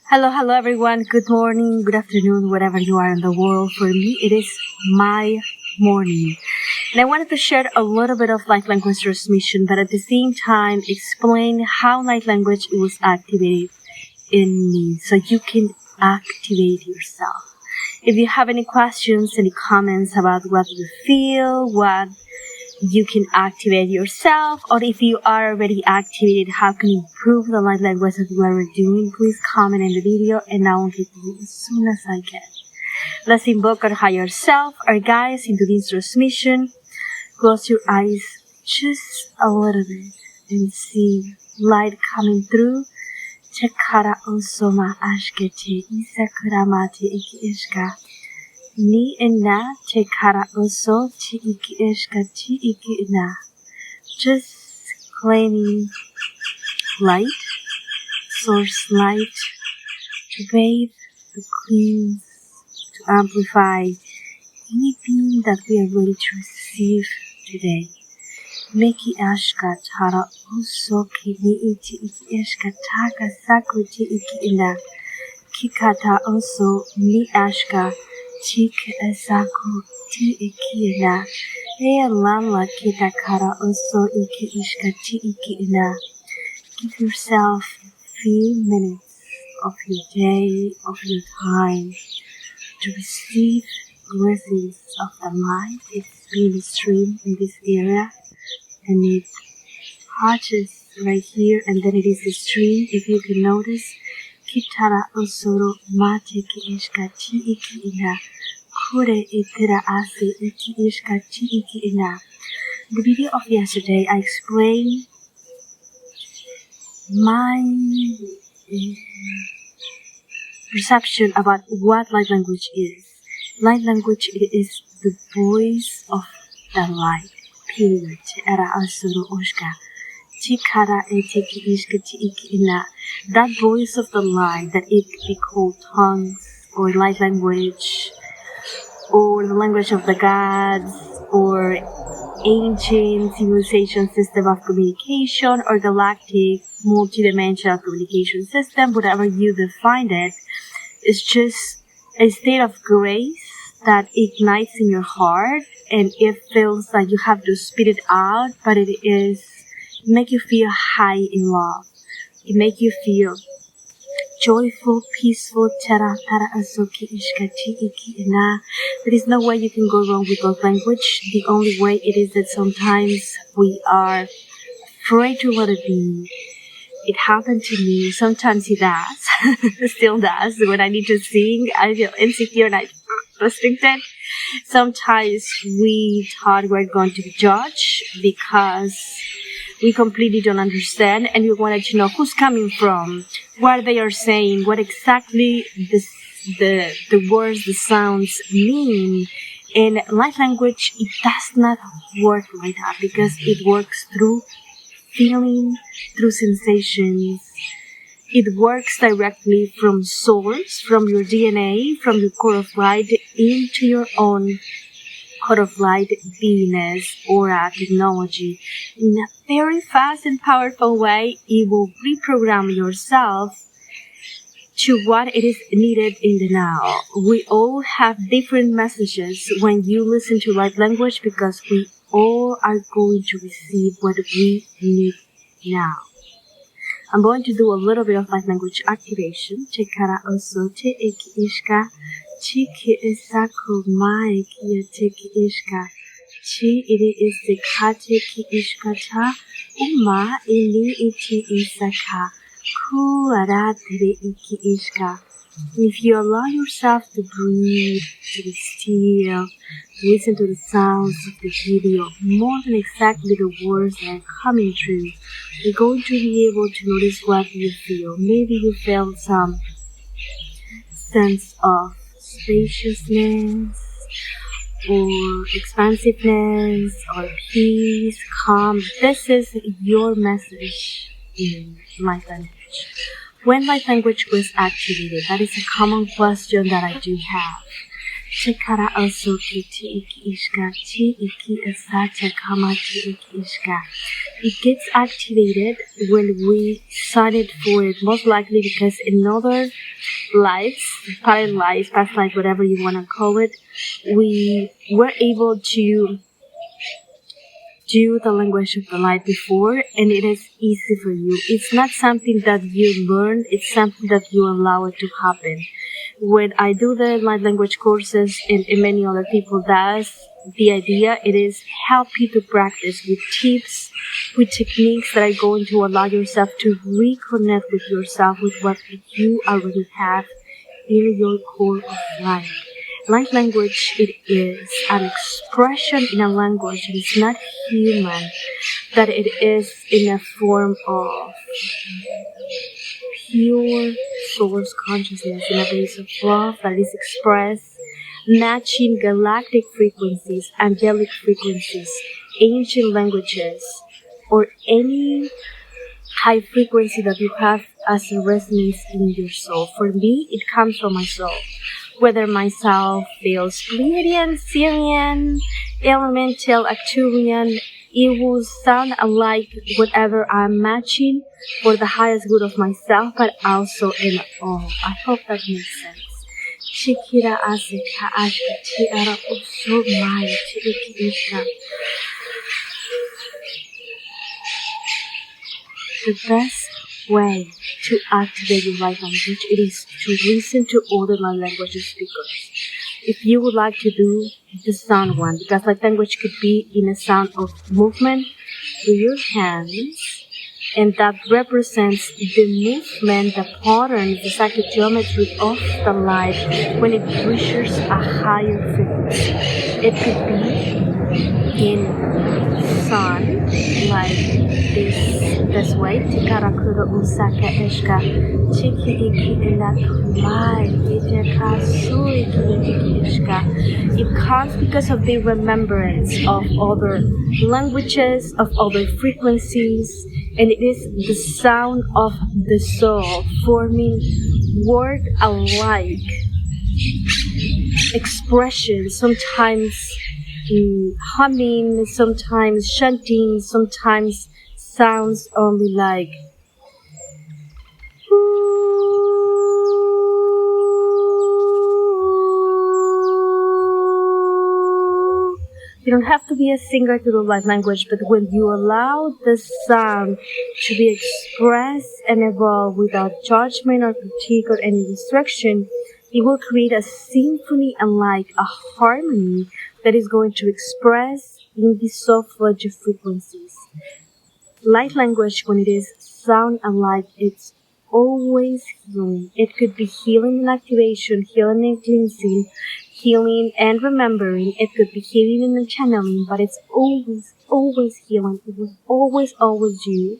Hello everyone. Good morning, good afternoon, wherever you are in the world. For me, it is my morning. And I wanted to share a little bit of light language transmission, but at the same time explain how light language was activated in me so you can activate yourself. If you have any questions, any comments about what you feel, what you can activate yourself, or if you are already activated, how can you improve the light language that you are doing, please comment in the video and I will get to you as soon as I can. Let's invoke our higher self, our guides, into this transmission. Close your eyes just a little bit and see light coming through. Chakara osoma ashkete isakuramate iki ishka. Ni ina te kara oso ti iki ishka ti iki ina. Just claiming light, source light, to bathe, to cleanse, to amplify anything that we are ready to receive today. Meki ashka tara oso ki ni iti iki ishka taka saku ti iki ina. Kikata oso ni ashka. Chik esaku ti iki ina. Ea lama kita kara oso iki ishka ti iki ina. Give yourself a few minutes of your day, of your time, to receive blessings of the light. It's been streamed in this area, and it touches right here, and then it is the stream. If you can notice, kitara osoro mate ki ishka ti iki ina. Kure itira ase iki ishka ti iki ina. The video of yesterday, I explained my perception about what light language is. Light language is the voice of the light. Period. Era asuru oshka. Chikara etiki ishka ti iki ina. That voice of the light that it could be called tongues or light language, or the language of the gods, or ancient civilization system of communication, or galactic multidimensional communication system, whatever you define it, is just a state of grace that ignites in your heart, and it feels like you have to spit it out, but it make you feel high in love. It make you feel joyful, peaceful. Tara tara asoki ishkati iki ina. There is no way you can go wrong with that language. The only way it is that sometimes we are afraid to let it be. It happened to me. Sometimes it does. Still does. When I need to sing, I feel insecure and I restricted. Sometimes we thought we're going to be judged because we completely don't understand, and we wanted to know who's coming from, what they are saying, what exactly the words, the sounds mean. In light language, it does not work like that because it works through feeling, through sensations. It works directly from source, from your DNA, from your core of light into your own core of light, beingness, aura, technology. In a very fast and powerful way, it will reprogram yourself to what it is needed in the now. We all have different messages when you listen to light language because we all are going to receive what we need now. I'm going to do a little bit of light language activation. Chekara oso te eki ishka. Chiki isaku mai kia teki ishka. Chi iri isikate ki ishkata. Uma ili iti isaka. Ku aratiri iki ishka. If you allow yourself to breathe, to be still, to listen to the sounds of the video, more than exactly the words that are coming through, you're going to be able to notice what you feel. Maybe you felt some sense of spaciousness, or expansiveness, or peace, calm. This is your message in light language. When light language was activated, that is a common question that I do have. Chikara also kiti iki ishka, chi iki asata kamati iki ishka. It gets activated when we sign for it, most likely because in other lives, parent lives, past life, whatever you want to call it, we were able to do the language of the light before, and it is easy for you. It's not something that you learn, it's something that you allow it to happen. When I do the light language courses and many other people does, the idea it is help you to practice with tips, with techniques that are going to allow yourself to reconnect with yourself, with what you already have in your core of life. Light language, it is an expression in a language that is not human, that it is in a form of pure source consciousness in a base of love that is expressed, matching galactic frequencies, angelic frequencies, ancient languages, or any high frequency that you have as a resonance in your soul. For me, it comes from my soul. Whether myself feels Pleiadian, Syrian, Elemental, Acturian, it will sound alike whatever I'm matching for the highest good of myself, but also in all. I hope that makes sense. Chikira asika ashka tiara uso mai chikisha. The best way to activate your light language it is to listen to other light language speakers. If you would like to do the sound one, because light language could be in a sound of movement through your hands, and that represents the movement, the pattern, the psychic geometry of the light when it reaches a higher frequency. It could be in sun, like this way. Tikarakura usaka eshka. Chiki iki ilakumai. Iteka sui iki ishka. It comes because of the remembrance of other languages, of other frequencies, and it is the sound of the soul forming word alike expression, sometimes humming, sometimes chanting, sometimes sounds only like you don't have to be a singer to do light language, but when you allow the sound to be expressed and evolve without judgment or critique or any restriction, it will create a symphony and like a harmony that is going to express in the soft fledged frequencies. Light language, when it is sound and light, it's always healing. It could be healing and activation, healing and cleansing, healing and remembering. It could be healing and channeling, but it's always healing. It will always you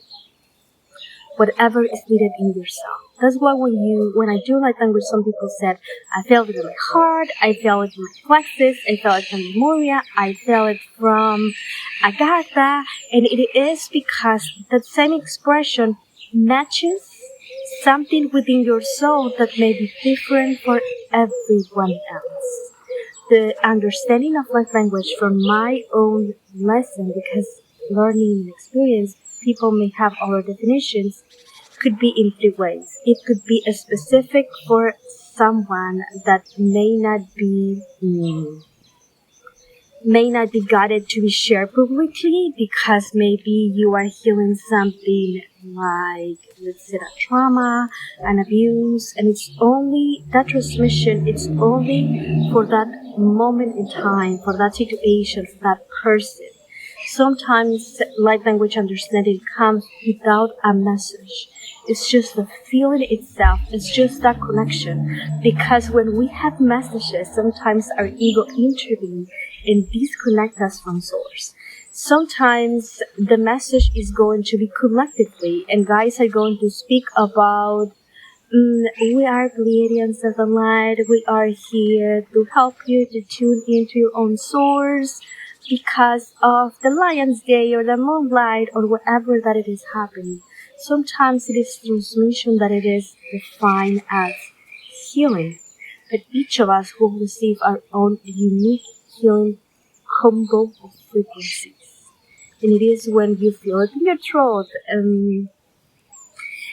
whatever is needed in yourself. That's why when I do light language, some people said, I felt it in my heart, I felt it in my plexus, I felt it from Moria, I felt it from Agatha, and it is because that same expression matches something within your soul that may be different for everyone else. The understanding of light language from my own lesson, because learning and experience, people may have other definitions, could be in three ways. It could be a specific for someone that may not be guided to be shared publicly, because maybe you are healing something like, let's say, a trauma, an abuse, and it's only that transmission, it's only for that moment in time, for that situation, for that person. Sometimes light language understanding comes without a message. It's just the feeling itself. It's just that connection. Because when we have messages, sometimes our ego intervenes and disconnect us from source. Sometimes the message is going to be collectively, and guys are going to speak about we are Pleiadians of the light. We are here to help you to tune into your own source because of the Lion's Day or the moonlight or whatever that it is happening. Sometimes it is transmission that it is defined as healing. but each of us will receive our own unique healing combo of frequencies. And it is when you feel it in your throat,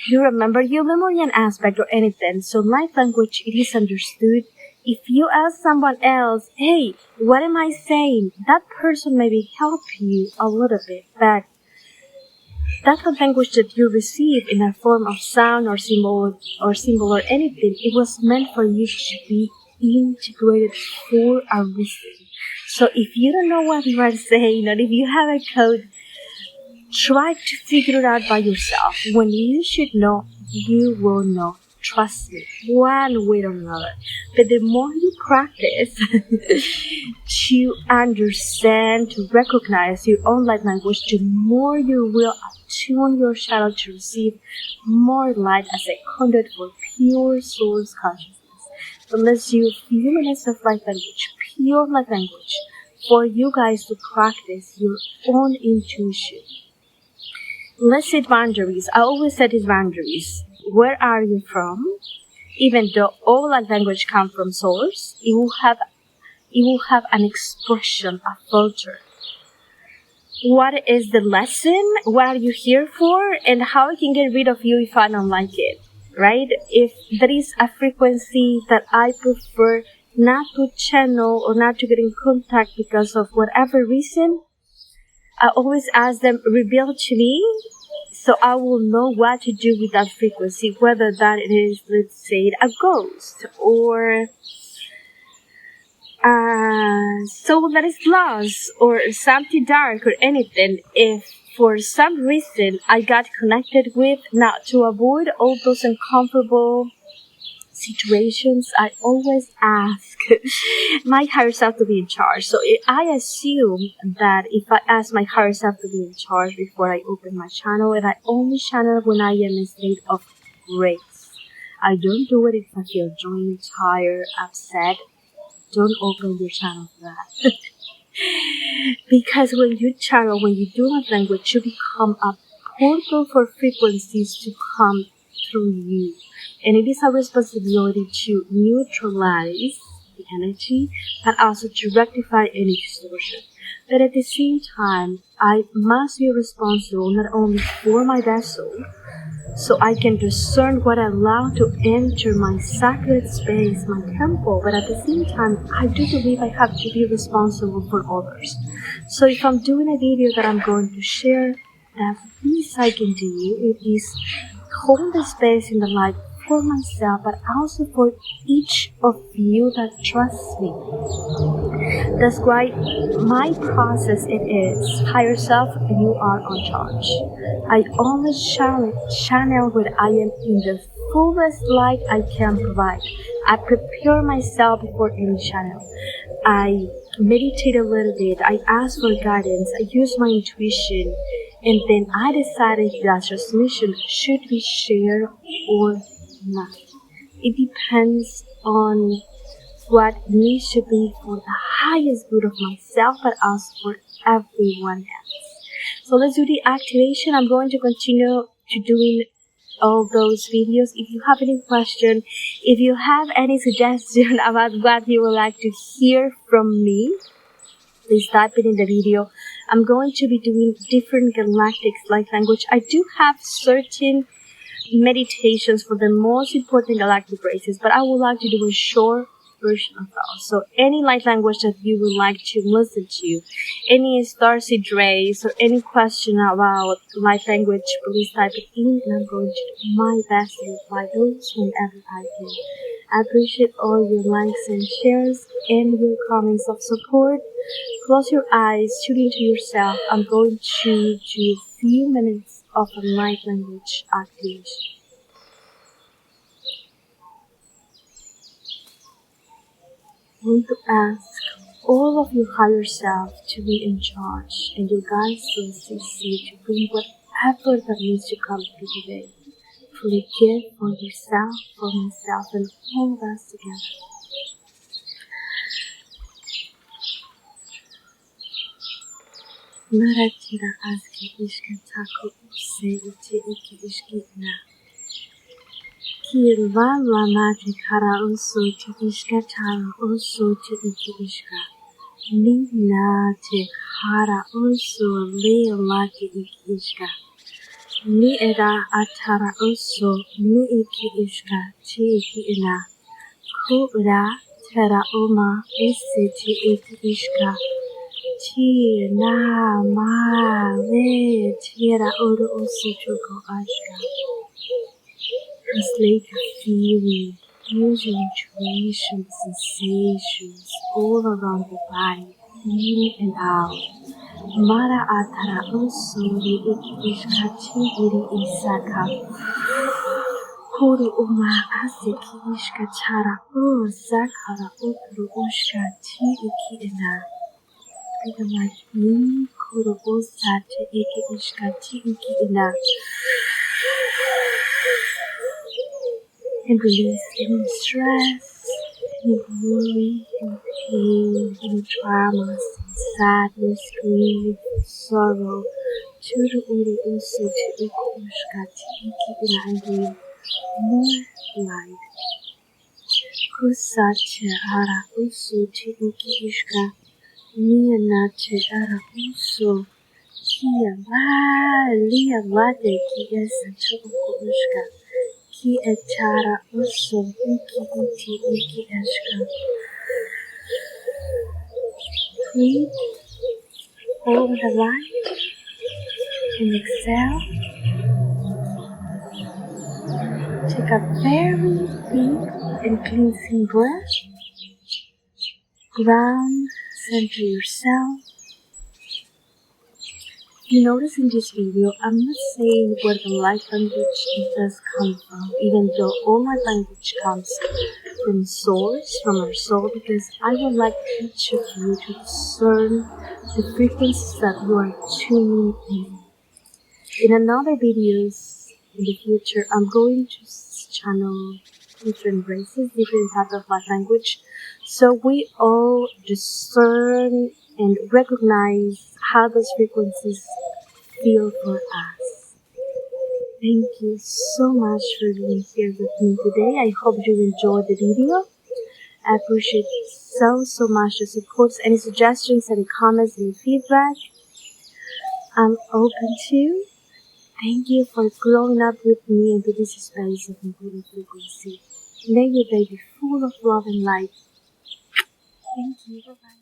you remember your memory and aspect or anything. So light language, it is understood. If you ask someone else, hey, what am I saying? That person maybe help you a little bit, but that language that you receive in a form of sound or symbol or anything, it was meant for you to be integrated for a reason. So if you don't know what you are saying, or if you have a code, try to figure it out by yourself. When you should know, you will know. Trust me, one way or another. But the more you practice to understand, to recognize your own light language, the more you will attune your channel to receive more light as a conduit for pure source consciousness. So let's use a few minutes of light language, pure light language, for you guys to practice your own intuition. Let's set boundaries. I always set these boundaries. Where are you from? Even though all light language come from source, it will have an expression, a filter. What is the lesson? What are you here for? And how I can get rid of you if I don't like it, right? If there is a frequency that I prefer not to channel or not to get in contact because of whatever reason, I always ask them, reveal to me, so I will know what to do with that frequency, whether that is, let's say, a ghost or a soul that is lost or something dark or anything. If for some reason I got connected with, not to avoid all those uncomfortable situations, I always ask my higher self to be in charge. So I assume that if I ask my higher self to be in charge before I open my channel, and I only channel when I am in a state of grace. I don't do it if I feel drained, tired, upset. Don't open your channel for that. Because when you channel, when you do that language, you become a portal for frequencies to come through you. And it is a responsibility to neutralize the energy and also to rectify any distortion. But at the same time, I must be responsible not only for my vessel, so I can discern what I allow to enter my sacred space, my temple, but at the same time, I do believe I have to be responsible for others. So if I'm doing a video that I'm going to share, the least I can do, it is hold the space in the light for myself, but also for each of you that trusts me. That's why my process it is, higher self, you are on charge. I only channel when I am in the fullest light I can provide. I prepare myself before any channel. I meditate a little bit. I ask for guidance. I use my intuition. And then I decide if that transmission should be shared or not. It depends on what needs to be for the highest good of myself, but also for everyone else. So let's do the activation. I'm going to continue to doing all those videos. If you have any question, if you have any suggestion about what you would like to hear from me, please type it in the video. I'm going to be doing different galactic light language. I do have certain meditations for the most important galactic races, but I would like to do a short version of those. So any light language that you would like to listen to, any starseed race or any question about light language, please type it in and I'm going to do my best to reply those whenever I can. I appreciate all your likes and shares and your comments of support. Close your eyes, tune into yourself. I'm going to do a few minutes of a light language activation. I'm going to ask all of your higher self to be in charge and your guides to assist you to bring whatever that needs to come to today. Forgive for yourself, for myself, and all of us together. Naratira aski ishka taku use ite iki ishki na. Kirvala te kara uso te ishka tara uso te iki ishka. Nina te kara uso leila te iki ishka. Ni era atara uso ni iki ishka te iki ina. Kura tera uma isi te iki ishka. Ti na ma le tira uru uso chuko ashka. It's like a feeling, using intuition, sensations all around the body, in and out. Mara atara usuri iki ishka iri isaka. Kuru uma asiki ishka chara sakara ukuru ushka ti iki ina. Either like me, kuru usa ti iki ishka ti iki ina. And release any stress, any worry, any pain, any traumas, sadness, grief, sorrow. Churu uru usu to iku ushka ti iki ina and breathe more light. Kusa te ara usu ti iki ishka. Nia na te ara usu. Kia la te ki esa tu uku ushka. Ki etara uso iki iti iki eshka. Breathe over the light and exhale. Take a very deep and cleansing breath. Ground, center yourself. You notice in this video, I'm not saying where the light language does come from, even though all my language comes from source, from our soul, because I would like each of you to discern the frequencies that you are tuning in. In another videos in the future, I'm going to channel different races, different types of light language, so we all discern and recognize how those frequencies feel for us. Thank you so much for being here with me today. I hope you enjoyed the video. I appreciate so much the support, any suggestions, any comments, any feedback. I'm open to. Thank you for growing up with me into this space of encoded frequency. May your day be full of love and light. Thank you. Bye-bye.